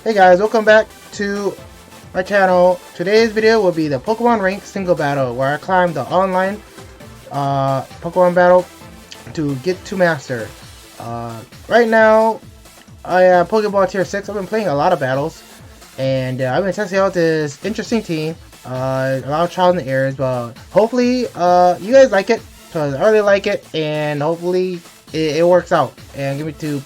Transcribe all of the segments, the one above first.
Hey guys, welcome back to my channel. Today's video will be the Pokemon Rank single battle where I climb the online Pokemon battle to get to Master. Right now, I am Pokeball Tier 6. I've been playing a lot of battles and I've been testing out this interesting team. A lot of trials and errors, but hopefully you guys like it because I really like it, and hopefully it works out and give me to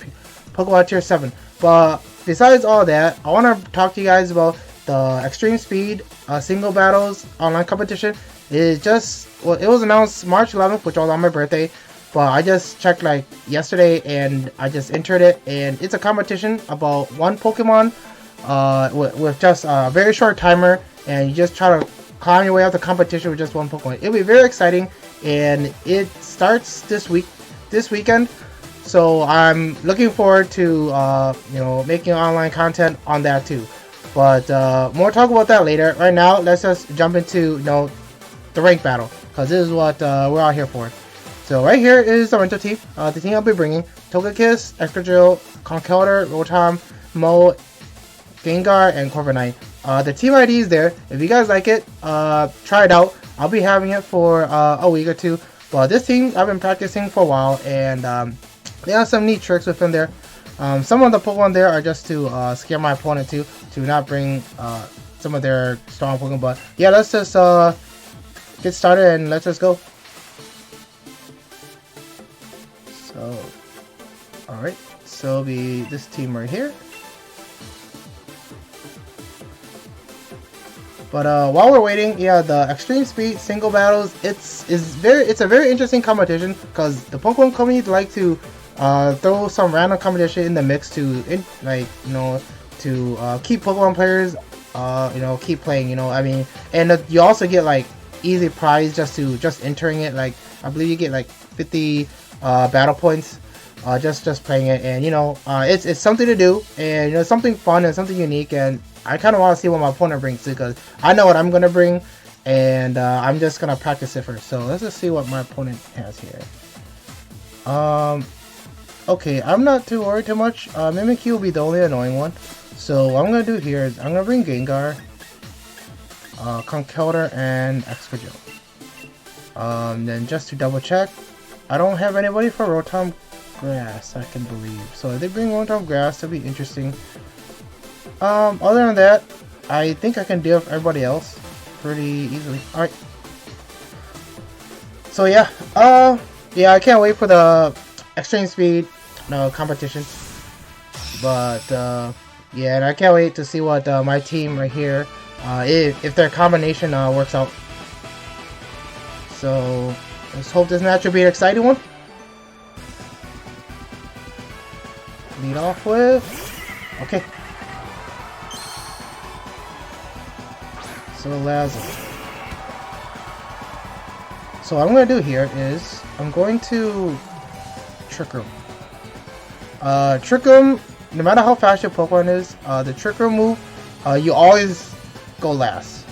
Pokemon Tier 7. But besides all that, I want to talk to you guys about the Extreme Speed single battles online competition. It was announced March 11th, which was on my birthday, but I just checked like yesterday and I just entered it, and it's a competition about one Pokemon with just a very short timer, and you just try to climb your way up the competition with just one Pokemon. It'll be very exciting, and it starts this weekend. So I'm looking forward to making online content on that too. But more talk about that later. Right now, let's just jump into the rank battle, because this is what we're out here for. So right here is the rental team. The team I'll be bringing: Togekiss, Excadrill, Conkeldurr, Rotom, Mo, Gengar, and Corviknight. The team ID is there. If you guys like it, try it out. I'll be having it for a week or two. But this team I've been practicing for a while, and they have some neat tricks within there. Some of the Pokemon there are just to scare my opponent too, to not bring some of their strong Pokemon. But yeah, let's just get started and let's just go. So, alright, so it'll be this team right here. But while we're waiting, yeah, the Extreme Speed single battles, it's a very interesting competition, because the Pokemon companies like to throw some random competition in the mix to keep Pokemon players keep playing, I mean, and you also get like easy prize just entering it. Like I believe you get like 50 battle points just playing it, and it's something to do, and something fun and something unique, and I kind of want to see what my opponent brings too, because I know what I'm gonna bring, and I'm just gonna practice it first. So let's just see what my opponent has here. Okay, I'm not too worried too much. Mimikyu will be the only annoying one. So what I'm gonna do here is I'm gonna bring Gengar, Conkeldurr, and Excadrill. Then just to double check, I don't have anybody for Rotom Grass, I can believe. So if they bring Rotom Grass, that'll be interesting. Other than that, I think I can deal with everybody else pretty easily. Alright. So yeah, I can't wait for the Extreme Speed competition. But yeah, and I can't wait to see what my team right here, if their combination works out. So let's hope this match will be an exciting one. Lead off with, okay. So Lazo. So what I'm going to do here is I'm going to Trick Room. Trick Room, no matter how fast your Pokemon is, the Trick Room move, you always go last.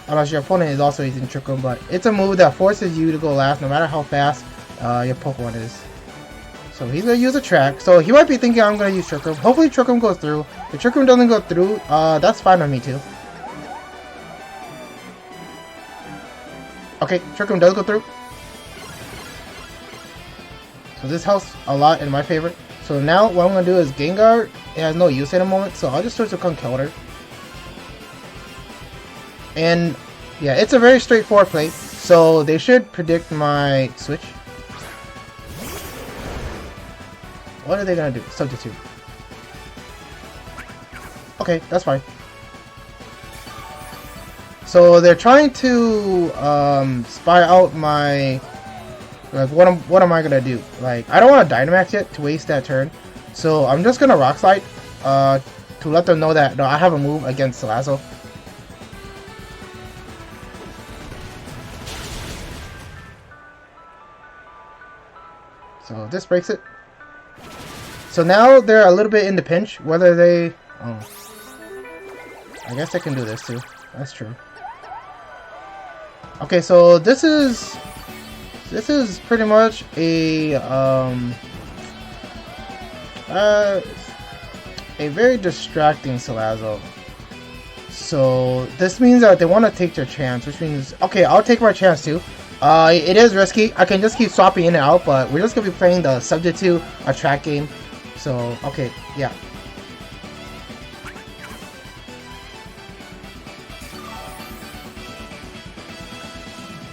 Unless your opponent is also using Trick Room, but it's a move that forces you to go last no matter how fast your Pokemon is. So he's going to use a track. So he might be thinking I'm going to use Trick Room. Hopefully Trick Room goes through. If Trick Room doesn't go through, that's fine with me too. Okay, Trick Room does go through. So this helps a lot in my favor. So now what I'm going to do is Gengar, it has no use at the moment, so I'll just switch to Conkeldurr. And yeah, it's a very straightforward play, so they should predict my switch. What are they going to do? Substitute. Okay, that's fine. So they're trying to spy out my, like, what am I gonna do? Like, I don't want to Dynamax yet to waste that turn, so I'm just gonna Rock Slide to let them know that I have a move against Lazo. So this breaks it. So now they're a little bit in the pinch. Whether they, I guess I can do this too. That's true. Okay, so this is pretty much a a very distracting Salazzle. So this means that they want to take their chance, which means, okay, I'll take my chance too. It is risky. I can just keep swapping in and out, but we're just going to be playing the substitute attract game. So, okay, yeah.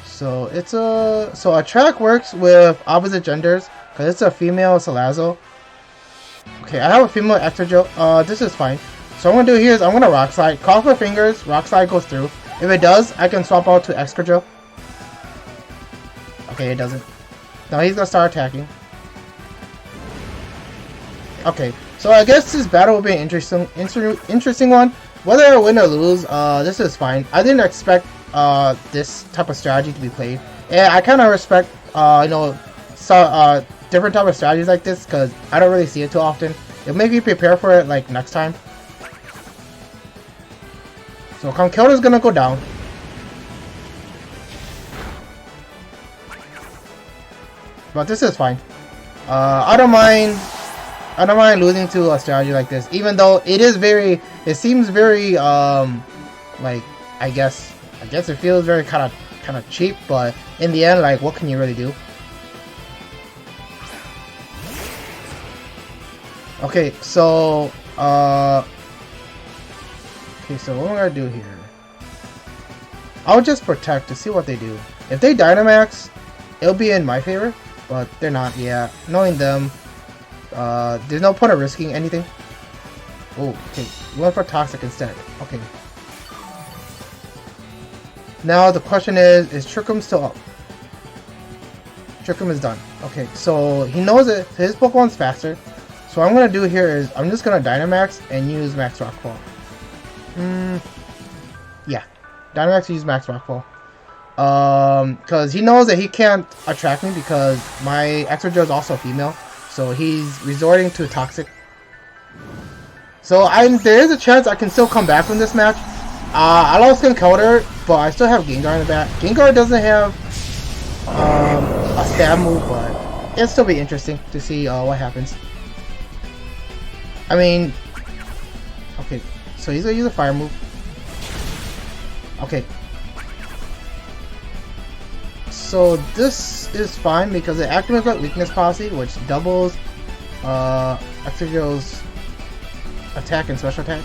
So it's so attract works with opposite genders because it's a female Salazzle. Okay, I have a female Excadrill. This is fine. So what I'm gonna do here is I'm gonna Rock Slide. Cross my fingers. Rock Slide goes through. If it does, I can swap out to Excadrill. Okay, it doesn't. Now he's gonna start attacking. Okay, so I guess this battle will be an interesting one. Whether I win or lose, this is fine. I didn't expect this type of strategy to be played, and I kind of respect you know, different type of strategies like this because I don't really see it too often. It'll make me prepare for it like next time. So Conkeldurr is gonna go down. But this is fine. I don't mind losing to a strategy like this, even though it seems very like I guess it feels very kind of cheap, but in the end, like, what can you really do? Okay, so okay, so what am I gonna do here? I'll just protect to see what they do. If they Dynamax, it'll be in my favor, but they're not. Yeah, knowing them, there's no point of risking anything. Oh, okay, we went for Toxic instead. Okay. Now the question is Trick Room still up? Trick Room is done. Okay, so he knows that his Pokemon's faster. So what I'm gonna do here is I'm just gonna Dynamax and use Max Rockfall. Yeah, Dynamax use Max Rockfall. Because he knows that he can't attract me because my Excadrill is also a female. So he's resorting to Toxic. So there is a chance I can still come back from this match. I lost Conkeldurr, but I still have Gengar in the back. Gengar doesn't have a stab move, but it'll still be interesting to see what happens. I mean, okay, so he's gonna use a fire move. Okay. So this is fine because it activates that weakness policy, which doubles Excadrill's attack and special attack.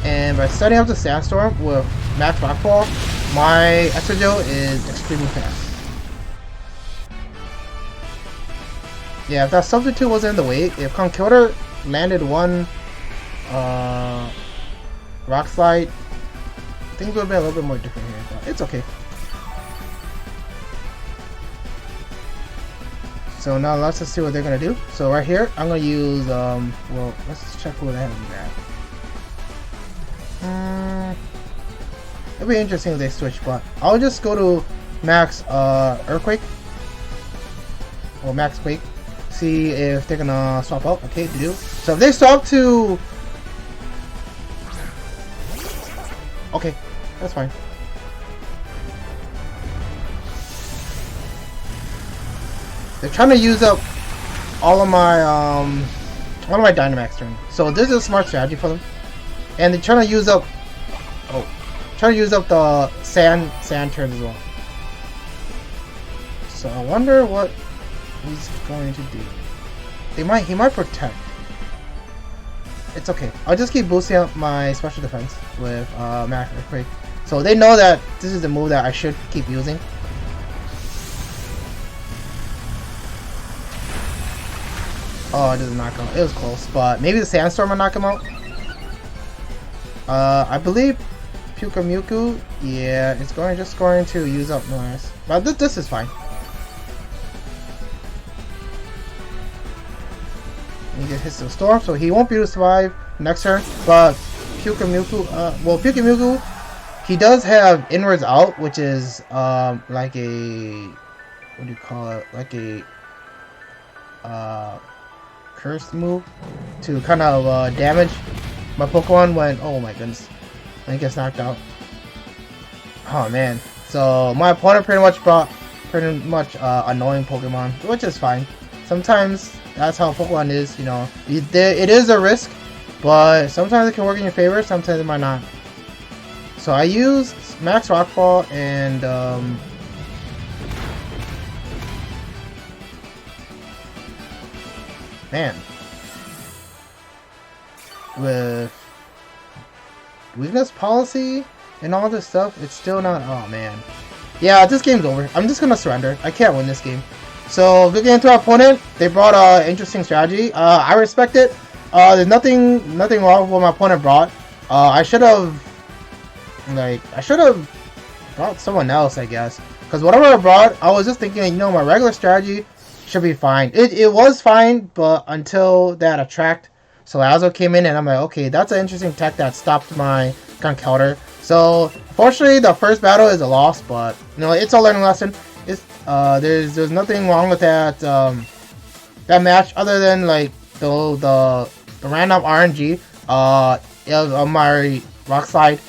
And by setting up the Sandstorm with Max Rockfall, my Excadrill is extremely fast. Yeah, if that substitute wasn't in the way, if Conkeldurr landed one Rock Slide, things would have been a little bit more different here, but it's okay. So now let's just see what they're gonna do. So right here, I'm gonna use well, let's check what I have in that. It'll be interesting if they switch, but I'll just go to Max Earthquake or Max Quake. See if they're gonna swap out. Okay, they do. So if they swap to, okay, that's fine. They're trying to use up all of my Dynamax turn. So this is a smart strategy for them. And they're trying to use up the sand turns as well. So I wonder what he's going to do. He might protect. It's okay. I'll just keep boosting up my special defense with Max Earthquake. So they know that this is the move that I should keep using. Oh, it doesn't knock him out. It was close, but maybe the Sandstorm will knock him out. I believe Pyukumuku, yeah, it's just going to use up Norris. But this is fine. He just hits the storm, so he won't be able to survive next turn. But Pyukumuku, Pyukumuku, he does have inwards out, which is like a, what do you call it? Like a curse move to kind of damage my Pokemon when, oh my goodness, when he gets knocked out. Oh man, so my opponent pretty much brought annoying Pokemon, which is fine. Sometimes that's how Pokemon is, you know. It is a risk, but sometimes it can work in your favor, sometimes it might not. So I used Max Rockfall and man, with weakness policy and all this stuff, it's still not. Oh man, yeah, this game's over. I'm just gonna surrender. I can't win this game. So good game to our opponent. They brought an interesting strategy. I respect it. There's nothing wrong with what my opponent brought. I should have brought someone else, I guess. Because whatever I brought, I was just thinking, you know, my regular strategy should be fine. It was fine, but until that attract. So Lazo came in, and I'm like, okay, that's an interesting tech that stopped my gun counter. So fortunately, the first battle is a loss, but you know, it's a learning lesson. It's there's nothing wrong with that that match other than like the random RNG of my rock slide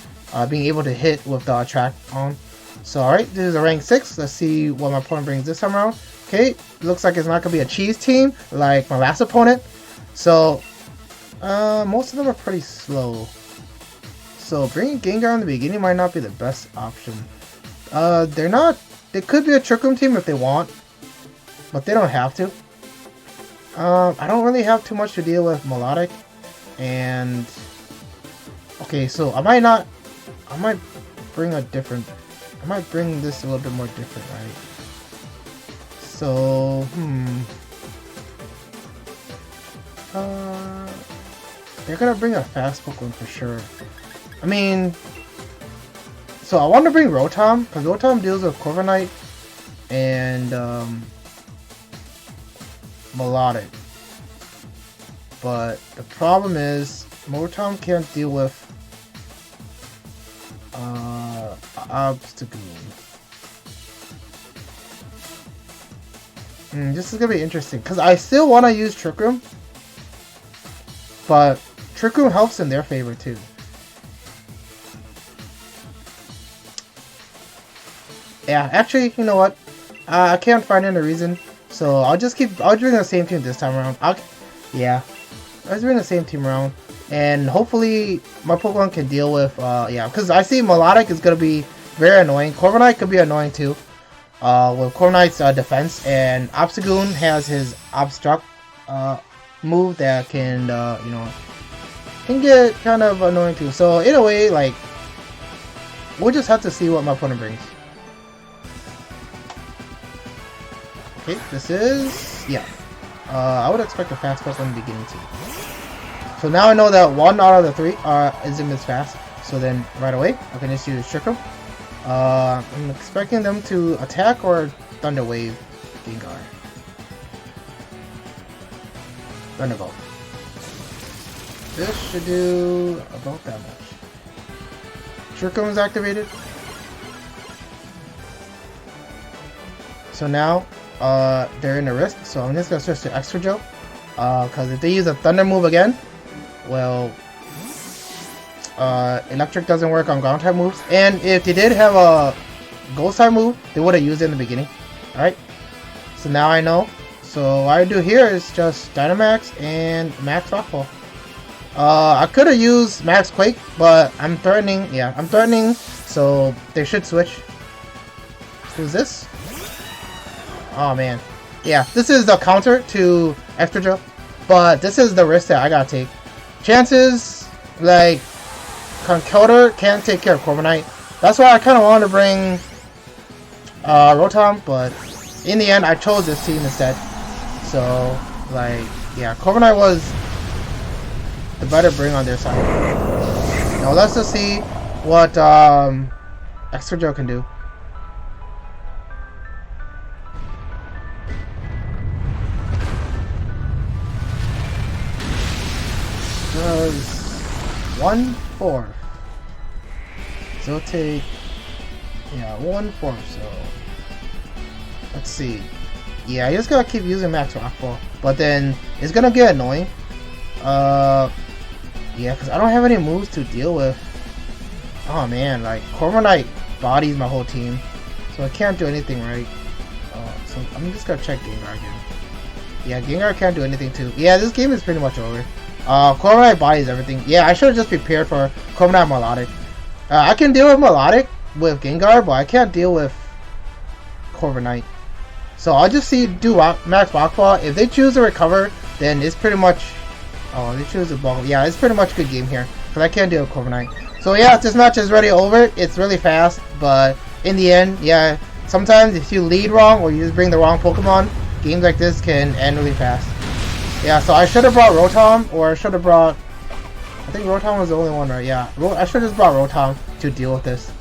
being able to hit with the attract on. So alright, this is a rank 6. Let's see what my opponent brings this time around. Okay, looks like it's not gonna be a cheese team like my last opponent. So most of them are pretty slow. So bringing Gengar in the beginning might not be the best option. They're not. They could be a Trick Room team if they want, but they don't have to. I don't really have too much to deal with Melodic, and okay, so I might bring a different. I might bring this a little bit more different, right? So they're gonna bring a fast Pokemon for sure. I mean, so I want to bring Rotom, because Rotom deals with Corviknight and Melodic. But the problem is, Rotom can't deal with Obstagoon. This is going to be interesting, because I still want to use Trick Room, but Trick Room helps in their favor too. Yeah, actually, you know what? I can't find any reason, so I'll bring the same team this time around. I'll bring the same team around, and hopefully my Pokemon can deal with, yeah, because I see Melodic is going to be very annoying. Corviknight could be annoying too, with Corviknight's defense, and Obstagoon has his Obstruct move that can, you know, can get kind of annoying too. So in a way, like, we'll just have to see what my opponent brings. Okay, this is, yeah. I would expect a fast Pokemon in the beginning too. So now I know that 1 out of the 3 isn't as fast. So then right away, I can just use Trick Room. I'm expecting them to attack or Thunder Wave Gengar. Thunderbolt. This should do about that much. Trick Room is activated. So now they're in a risk, so I'm just gonna switch to Extra Gel. Because if they use a Thunder move again, well, Electric doesn't work on ground type moves. And if they did have a Ghost type move, they would have used it in the beginning. Alright, so now I know. So what I do here is just Dynamax and Max Rockfall. I could have used Max Quake, but I'm threatening. Yeah, I'm threatening, so they should switch. Who's this? Oh man, yeah, this is the counter to Extra Gel, but this is the risk that I gotta take. Chances, like, Conkeldurr can't take care of Corviknight. That's why I kind of wanted to bring Rotom, but in the end, I chose this team instead. So, like, yeah, Corviknight was the better bring on their side. Now let's just see what Extra Gel can do. Does 1/4. So it'll take, yeah, 1/4. So let's see. Yeah, I just gotta keep using Max Rockfall, but then it's gonna get annoying. Yeah, because I don't have any moves to deal with. Oh man, like Corviknight bodies my whole team, so I can't do anything right. So I'm just gonna check Gengar again. Yeah, Gengar can't do anything too. Yeah, this game is pretty much over. Corviknight bodies everything. Yeah, I should have just prepared for Corviknight Melodic. I can deal with Melodic with Gengar, but I can't deal with Corviknight. So I'll just do Max Rockfall. If they choose to recover, then it's pretty much... Oh, they choose a ball. Yeah, it's pretty much a good game here. Because I can't deal with Corviknight. So yeah, this match is already over. It's really fast. But in the end, yeah, sometimes if you lead wrong or you just bring the wrong Pokemon, games like this can end really fast. Yeah, so I should have brought Rotom, or I should have brought... I think Rotom was the only one, right? Yeah, I should have just brought Rotom to deal with this.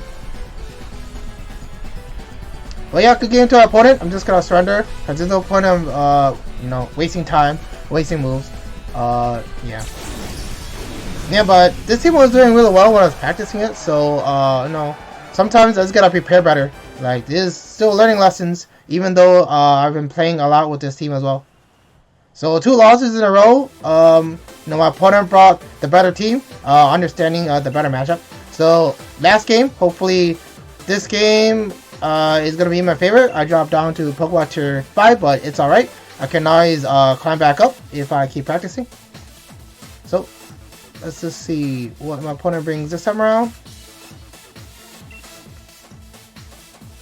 Well, yeah, good game to our opponent. I'm just gonna surrender because there's no point of you know, wasting time, wasting moves. Yeah. Yeah, but this team was doing really well when I was practicing it. So you know, sometimes I just gotta prepare better. Like, this is still learning lessons, even though I've been playing a lot with this team as well. So 2 losses in a row. You know, my opponent brought the better team, understanding the better matchup. So last game, hopefully this game is gonna be my favorite. I dropped down to Pokemon Tier 5, but it's alright. I can always climb back up if I keep practicing. So let's just see what my opponent brings this time around.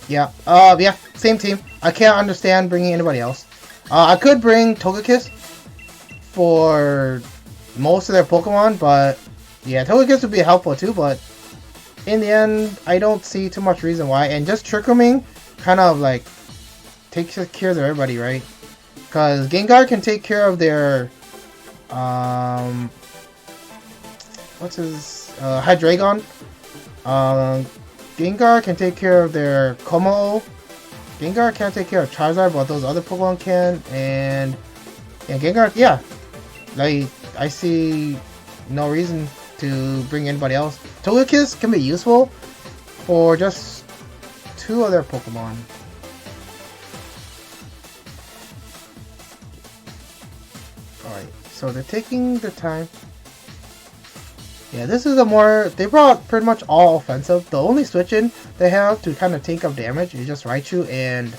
Yeah, yeah, same team. I can't understand bringing anybody else. I could bring Togekiss for most of their Pokemon, but yeah, Togekiss would be helpful too, but in the end, I don't see too much reason why. And just Trick Rooming kind of like takes care of everybody, right? Because Gengar can take care of their what's his Hydreigon. Gengar can take care of their Como. Gengar can't take care of Charizard, but those other Pokemon can. And Gengar, yeah, like, I see no reason to bring anybody else. Togekiss can be useful for just 2 other Pokemon. Alright, so they're taking the time. Yeah, this is a more... They brought pretty much all offensive. The only switch-in they have to kind of take up damage is just Raichu and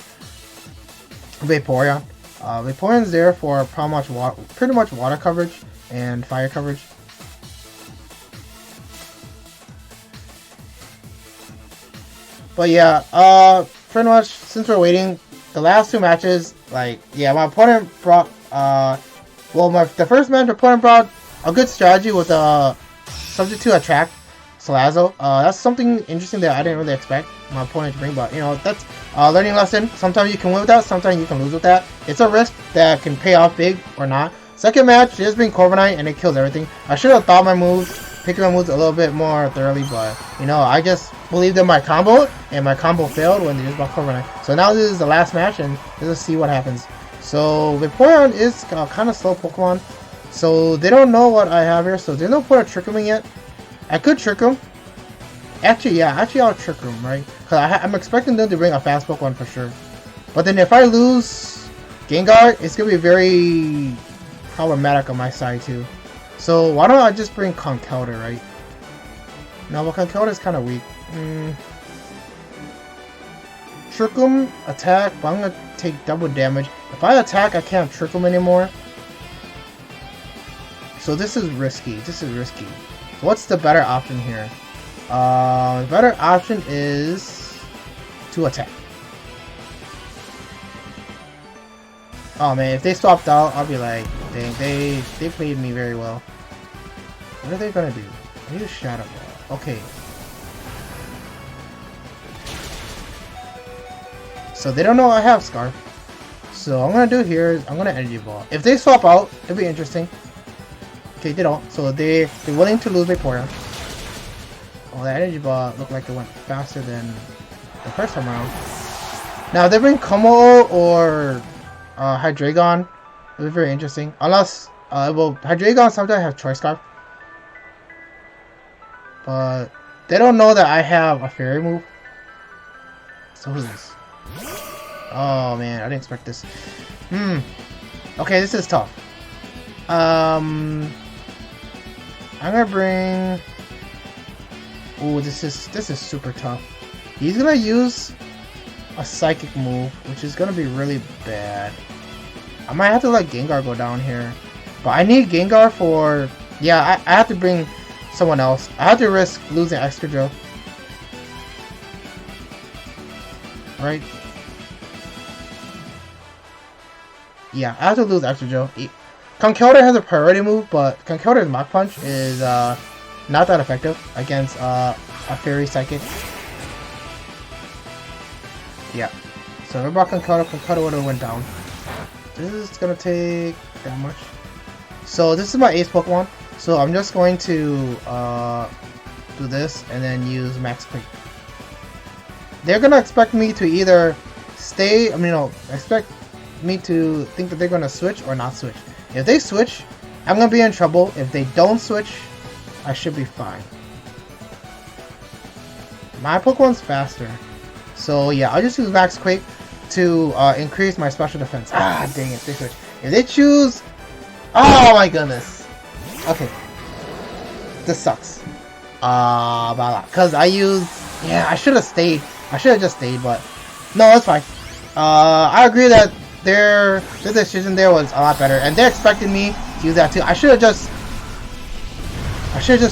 Vaporeon. Vaporeon's there for pretty much water coverage and fire coverage. But yeah, pretty much since we're waiting, the last 2 matches, like, yeah, my opponent brought, well, the first match, my opponent brought a good strategy with subject to attract Salazzle. That's something interesting that I didn't really expect my opponent to bring, but you know, that's a learning lesson. Sometimes you can win with that, sometimes you can lose with that. It's a risk that can pay off big or not. Second match, just bring Corviknight and it kills everything. I should have thought my moves, picking my moves a little bit more thoroughly, but you know, I just believed in my combo, and my combo failed when they just brought Corviknight. So now this is the last match, and let's see what happens. So Vaporeon is kind of slow Pokemon, so they don't know what I have here, so there's no point of Trick Rooming yet. I could Trick Room. Actually, yeah, I'll Trick Room, right? Because I'm expecting them to bring a fast Pokemon for sure. But then if I lose Gengar, it's going to be very problematic on my side too. So why don't I just bring Conkeldurr, right? No, but Conkeldurr is kind of weak. Trick Room, attack, but I'm going to take double damage. If I attack, I can't Trick Room anymore. So this is risky. So what's the better option here? The better option is to attack. Oh man, if they swapped out, I'll be like, dang, they played me very well. What are they gonna do? I use Shadow Ball. Okay. So they don't know I have Scarf. So what I'm gonna do here is I'm gonna Energy Ball. If they swap out, it'll be interesting. Okay, they don't. So they're willing to lose Vaporeon. Oh, that Energy Ball looked like it went faster than the first time around. Now, if they bring Como or Hydreigon, it'll be very interesting. Unless, well, Hydreigon sometimes have Choice Scarf. But they don't know that I have a Fairy move. So who's this? Oh man, I didn't expect this. Okay, this is tough. I'm gonna bring... Ooh, this is super tough. He's gonna use a Psychic move, which is gonna be really bad. I might have to let Gengar go down here. But I need Gengar for... Yeah, I have to bring someone else. I have to risk losing Excadrill. Right? Yeah, I have to lose Excadrill. Conkeldurr has a priority move, but Conkeldurr's Mach Punch is not that effective against a Fairy Psychic. Yeah. So if I brought Conkeldurr would have went down. This is gonna take that much. So this is my ace Pokemon. So I'm just going to do this and then use Max Quake. They're gonna expect me to either stay. Expect me to think that they're gonna switch or not switch. If they switch, I'm gonna be in trouble. If they don't switch, I should be fine. My Pokemon's faster. So yeah, I'll just use Max Quake to increase my special defense. Ah, dang it, they switch. If they choose... Oh my goodness. Okay. This sucks. Because I used... Yeah, I should have stayed. I should have just stayed, but... No, that's fine. I agree that their decision there was a lot better, and they're expecting me to use that too. I should have just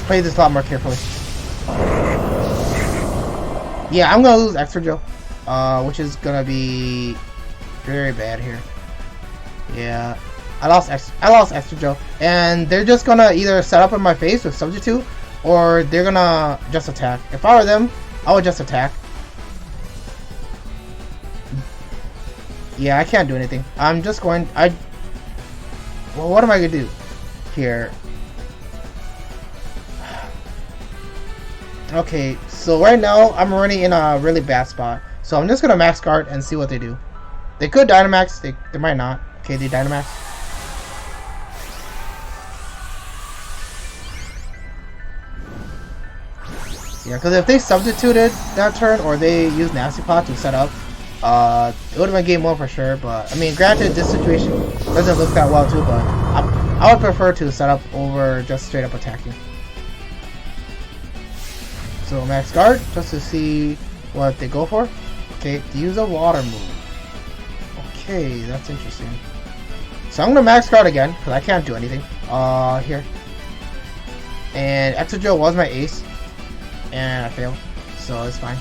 played this a lot more carefully. Yeah, I'm gonna lose Excadrill, which is gonna be very bad here. Yeah, I lost Excadrill, and they're just gonna either set up in my face with Substitute, or they're gonna just attack. If I were them, I would just attack. Yeah, I can't do anything. I'm just going... Well, what am I gonna do here? Okay, so right now I'm running in a really bad spot. So I'm just gonna Max Guard and see what they do. They could Dynamax, they might not. Okay, they Dynamax. Yeah, because if they substituted that turn or they used Nasty Plot to set up, it would have been game 1 for sure. But I mean, granted, this situation doesn't look that well too, but I would prefer to set up over just straight up attacking. So Max Guard just to see what they go for. Okay, to use a water move. Okay, that's interesting. So I'm gonna Max Guard again because I can't do anything. Here. And Excadrill was my ace, and I failed, so it's fine.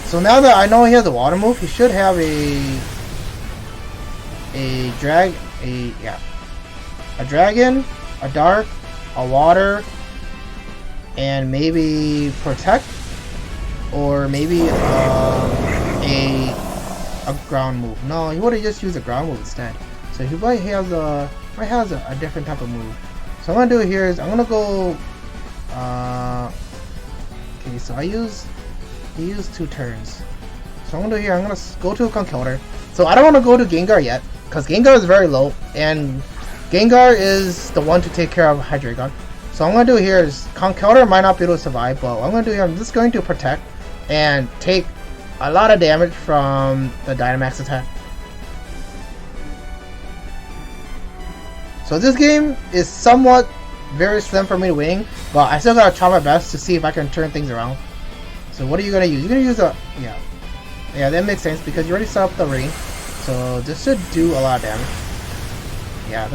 So now that I know he has a water move, he should have a dragon, a dark, a water, and maybe protect, or maybe a ground move. No, he would have just used a ground move instead. So he might have a different type of move. So what I'm gonna do here is I'm gonna go. Okay, so he used 2 turns. So I'm gonna do here. I'm gonna go to a Conkeldurr. So I don't want to go to Gengar yet because Gengar is very low, and Gengar is the one to take care of Hydreigon. So what I'm gonna do here is Conkeldurr might not be able to survive, but what I'm gonna do here, I'm just going to protect and take a lot of damage from the Dynamax attack. So this game is somewhat very slim for me to win, but I still gotta try my best to see if I can turn things around. So what are you gonna use? You're gonna use a... Yeah, that makes sense because you already set up the ring. So this should do a lot of damage. Yeah,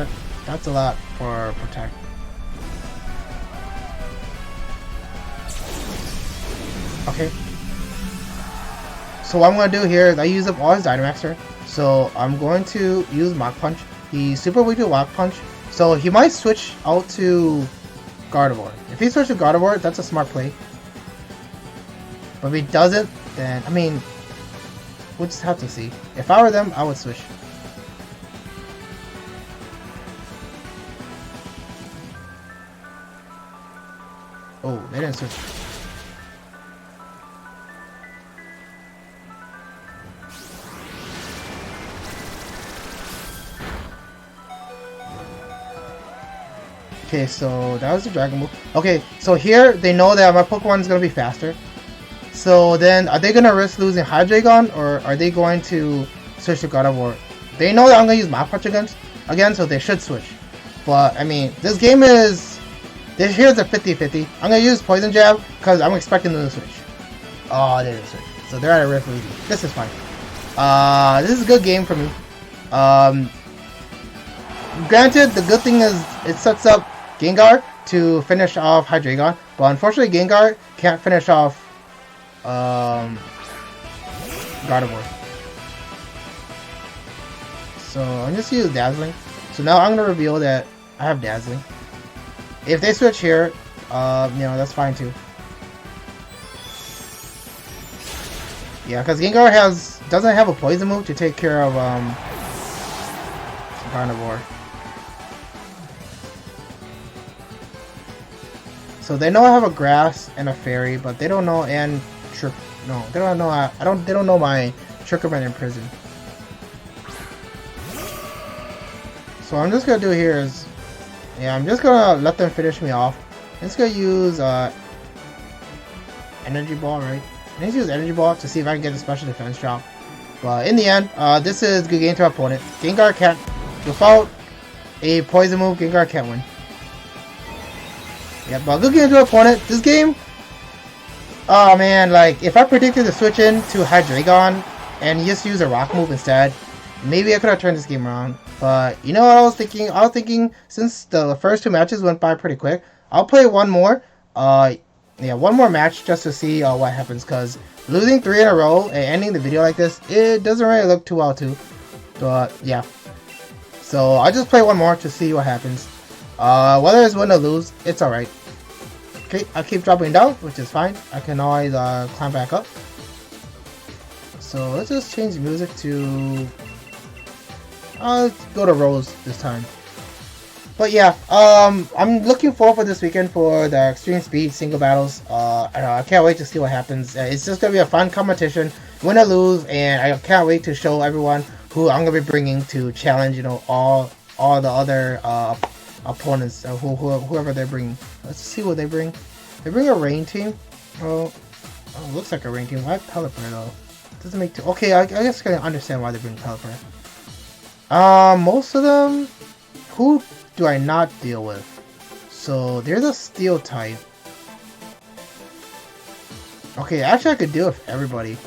that's a lot for protect. Okay. So what I'm gonna do here is I use up all his Dynamaxer. So I'm going to use Mach Punch. He's super weak to Mach Punch, so he might switch out to Gardevoir. If he switches to Gardevoir, that's a smart play. But if he doesn't, then I mean, we'll just have to see. If I were them, I would switch. Oh, they didn't switch. Okay, so that was the Dragon move. Okay, so here they know that my Pokemon is going to be faster. So then, are they going to risk losing Hydreigon, or are they going to switch to Gardevoir? They know that I'm going to use Mach Punch again, so they should switch. But, I mean, this game is... Here's a 50-50. I'm going to use Poison Jab, because I'm expecting them to switch. Oh, they didn't switch. So they're at a risk losing. This is fine. This is a good game for me. Granted, the good thing is it sets up Gengar to finish off Hydreigon, but unfortunately Gengar can't finish off Gardevoir. So I'm just use Dazzling. So now I'm gonna reveal that I have Dazzling. If they switch here, you know, that's fine too. Yeah, because Gengar doesn't have a poison move to take care of Gardevoir. So they know I have a grass and a fairy, but they don't know they don't know my Trickerman in prison. So what I'm just gonna do here is, yeah, I'm just gonna let them finish me off. I'm just gonna use Energy Ball, right? I need to use Energy Ball to see if I can get a special defense drop. But in the end, this is good game to our opponent. Gengar can't, without a poison move, Gengar can't win. Yeah, but good game to our opponent. This game, oh man, like if I predicted to switch in to Hydreigon and just use a rock move instead, maybe I could have turned this game around. But you know what I was thinking? I was thinking since the first two matches went by pretty quick, I'll play one more. Yeah, one more match just to see what happens. Cause losing 3 in a row and ending the video like this, it doesn't really look too well too. But yeah, so I'll just play one more to see what happens. Whether it's win or lose, it's alright. Okay, I keep dropping down, which is fine. I can always climb back up. So let's just change the music to. Let's go to Rose this time. But yeah, I'm looking forward for this weekend for the Extreme Speed single battles. I can't wait to see what happens. It's just gonna be a fun competition, win or lose, and I can't wait to show everyone who I'm gonna be bringing to challenge. You know, all the other opponents, whoever they're bringing. Let's see what they bring. They bring a rain team. Oh, looks like a rain team. Why Pelipper though? Doesn't make too. Okay, I guess I can understand why they bring Pelipper. Most of them, who do I not deal with? So there's a steel type. Okay, actually I could deal with everybody.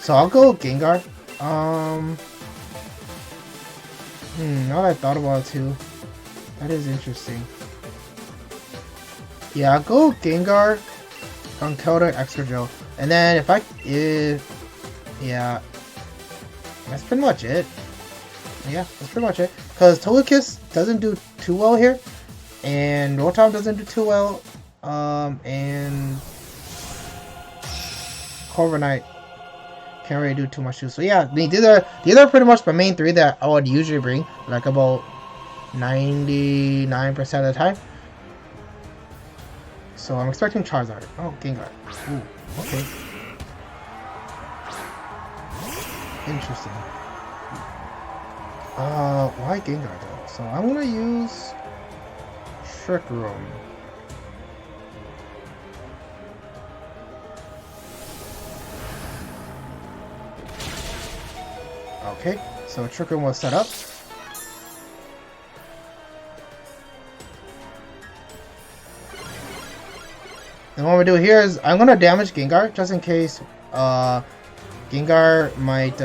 So I'll go Gengar. Now that I thought about it too, that is interesting. Yeah, I'll go Gengar, Conkeldurr, Excadrill, and then yeah, that's pretty much it. Yeah, that's pretty much it. Because Togekiss doesn't do too well here, and Rotom doesn't do too well, and Corviknight can't really do too much too. So yeah, these are pretty much the main 3 that I would usually bring, like about 99% of the time. So I'm expecting Charizard. Oh, Gengar. Ooh, okay. Interesting. Why Gengar though? So I'm gonna use Trick Room. Okay, so Trick Room was set up. And what we do here is I'm gonna damage Gengar just in case Gengar might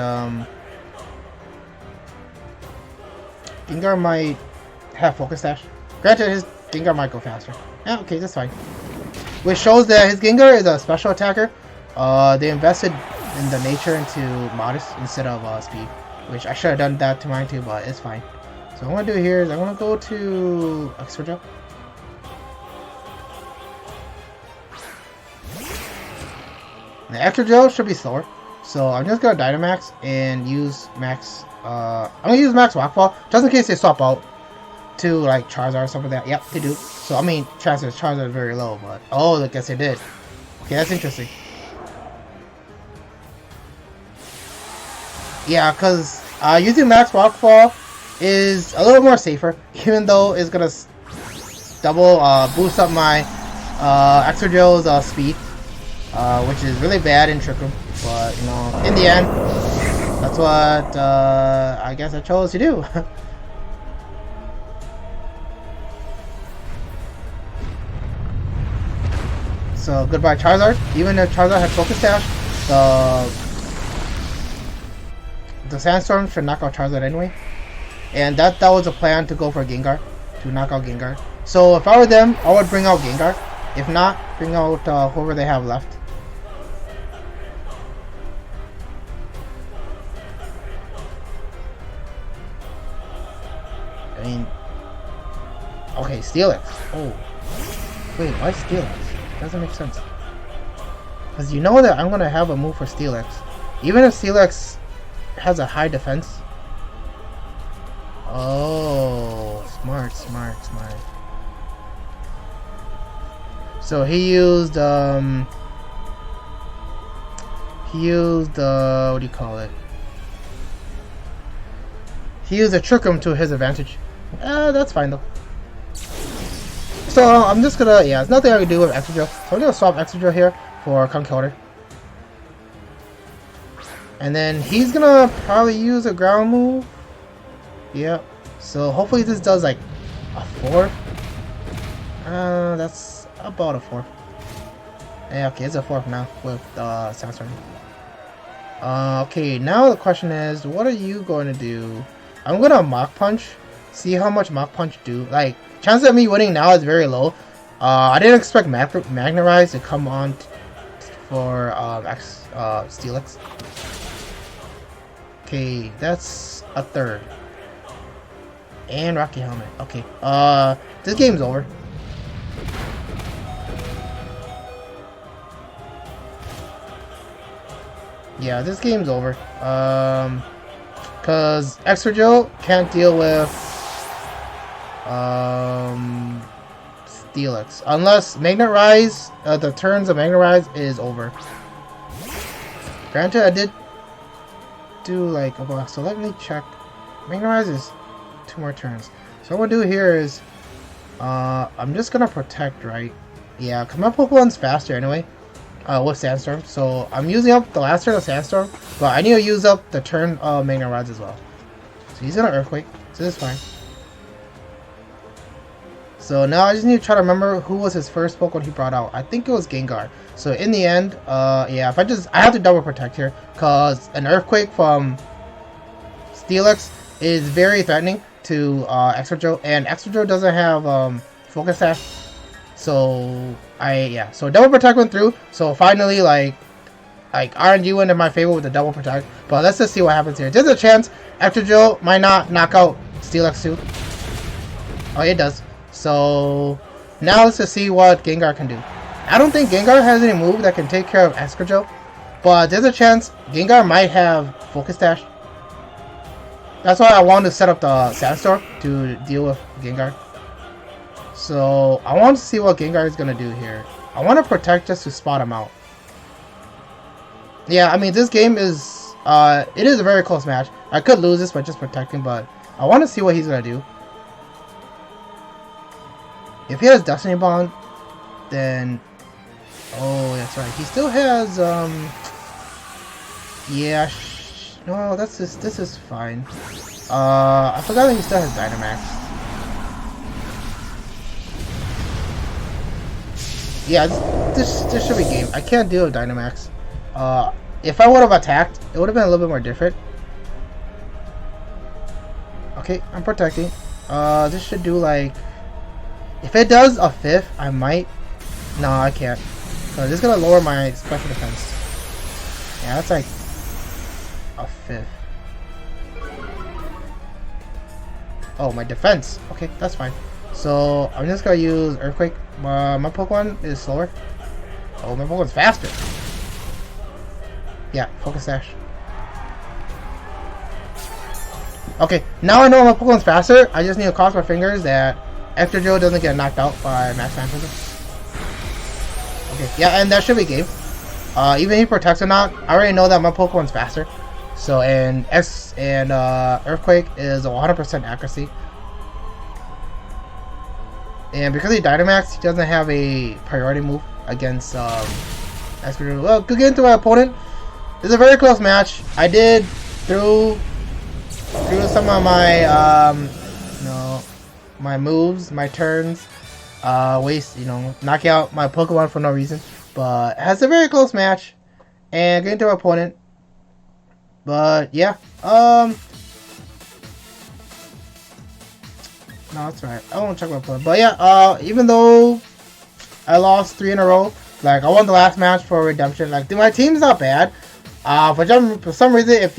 have Focus Sash. Granted, his Gengar might go faster. Yeah, okay, that's fine. Which shows that his Gengar is a special attacker. They invested in the nature into Modest instead of speed, which I should have done that to mine too, but it's fine. So what I'm gonna do here is I'm gonna go to Excadrill. The Excadrill should be slower, so I'm just gonna Dynamax and use Max. I'm gonna use Max Rock Fall just in case they swap out to like Charizard or something like that. Yep, they do. So I mean, chances Charizard is very low, but oh, I guess they did. Okay, that's interesting. Yeah, because using Max Rock Fall is a little more safer, even though it's gonna double boost up my Excadrill's speed, which is really bad in Trick Room. But you know, in the end, that's what I guess I chose to do. So goodbye Charizard. Even if Charizard had Focus Sash, the Sandstorm should knock out Charizard anyway. and that was a plan to go for Gengar, to knock out Gengar. So if I were them, I would bring out Gengar. If not, bring out whoever they have left. I mean, okay, Steelix. Oh, wait, why Steelix? Doesn't make sense. Because you know that I'm gonna have a move for Steelix, even if Steelix has a high defense. Oh, smart. So he used what do you call it? He used a Trick Room to his advantage. That's fine though. So I'm just gonna, there's nothing I can do with Excadrill. So I'm gonna swap Excadrill here for Conkeldurr. And then he's gonna probably use a ground move. Yep. So hopefully this does like a 4. That's about a 4. Yeah, okay, it's a 4 now with Sandstorm. Okay, now the question is, what are you going to do? I'm gonna Mach Punch. See how much Mach Punch do. Like, chances of me winning now is very low. I didn't expect Magnetize to come on for Steelix. Okay, that's a 3rd. And Rocky Helmet. Okay. This game's over. Yeah, this game's over. Cause Excadrill can't deal with Steelix unless Magnet Rise. The turns of Magnet Rise is over. Granted, I did do like so let me check. Magnet Rise is 2 more turns. So what we'll do here is I'm just gonna protect, right? Yeah, cause my Pokemon's faster anyway. With Sandstorm, so I'm using up the last turn of Sandstorm, but I need to use up the turn of Magnet Rise as well. So he's gonna Earthquake, so this is fine. So now I just need to try to remember who was his first Pokemon he brought out. I think it was Gengar. So in the end, yeah, if I have to double protect here, cause an Earthquake from Steelix is very threatening to Excadrill, and Excadrill doesn't have Focus Sash. So so double protect went through. So finally, like RNG went in my favor with the double protect. But let's just see what happens here. There's a chance Excadrill might not knock out Steelix too. Oh, it does. So now let's just see what Gengar can do. I don't think Gengar has any move that can take care of Excadrill, but there's a chance Gengar might have Focus Dash. That's why I wanted to set up the Sandstorm to deal with Gengar. So I want to see what Gengar is going to do here. I want to protect just to spot him out. Yeah, I mean, this game is, it is a very close match. I could lose this by just protecting, but I want to see what he's going to do. If he has Destiny Bond, then, oh, that's right. He still has, yeah, no, this is fine. I forgot that he still has Dynamax. Yeah, this should be game. I can't deal with Dynamax. If I would have attacked, it would have been a little bit more different. Okay, I'm protecting. This should do like... If it does a 5th, I might... No, I can't. So this is going to lower my special defense. Yeah, that's like a 5th. Oh, my defense. Okay, that's fine. So I'm just going to use Earthquake. My Pokemon is slower. Oh, my Pokemon's faster. Yeah, Focus Sash. Okay, now I know my Pokemon's faster. I just need to cross my fingers that Excadrill doesn't get knocked out by Max Phantasm. Okay, yeah, and that should be game. Even if he protects or not, I already know that my Pokemon's faster. So, and Earthquake is 100% accuracy. And because he Dynamax, he doesn't have a priority move against Excadrill. Well, good game to my opponent. This is a very close match. I did through some of my my moves, my turns, knock out my Pokemon for no reason. But it has a very close match and good to my opponent. But yeah, No, that's right. I won't check my play. But yeah, even though I lost 3 in a row, like I won the last match for redemption. Like my team's not bad. For some reason,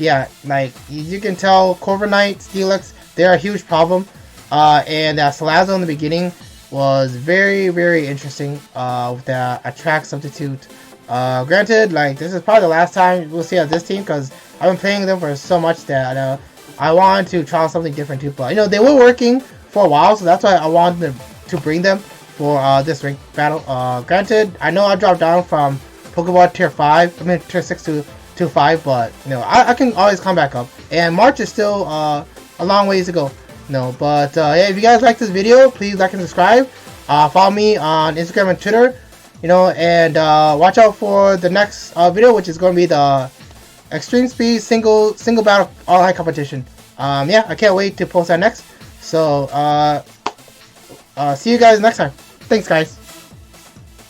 like you can tell, Corver Knight, Steelix, they're a huge problem. And Salazzle in the beginning was very, very interesting. With the attract substitute. Granted, like this is probably the last time we'll see this team because I've been playing them for so much that I wanted to try something different too. But they were working for a while, so that's why I wanted to bring them for this rank battle. Granted, I know I dropped down from Pokeball Tier 5, Tier 6 to 5, but I can always come back up. And March is still a long ways to go. But yeah, if you guys like this video, please like and subscribe. Follow me on Instagram and Twitter. And watch out for the next video, which is going to be the Extreme Speed single battle online competition. Yeah, I can't wait to post that next. So see you guys next time. Thanks, guys.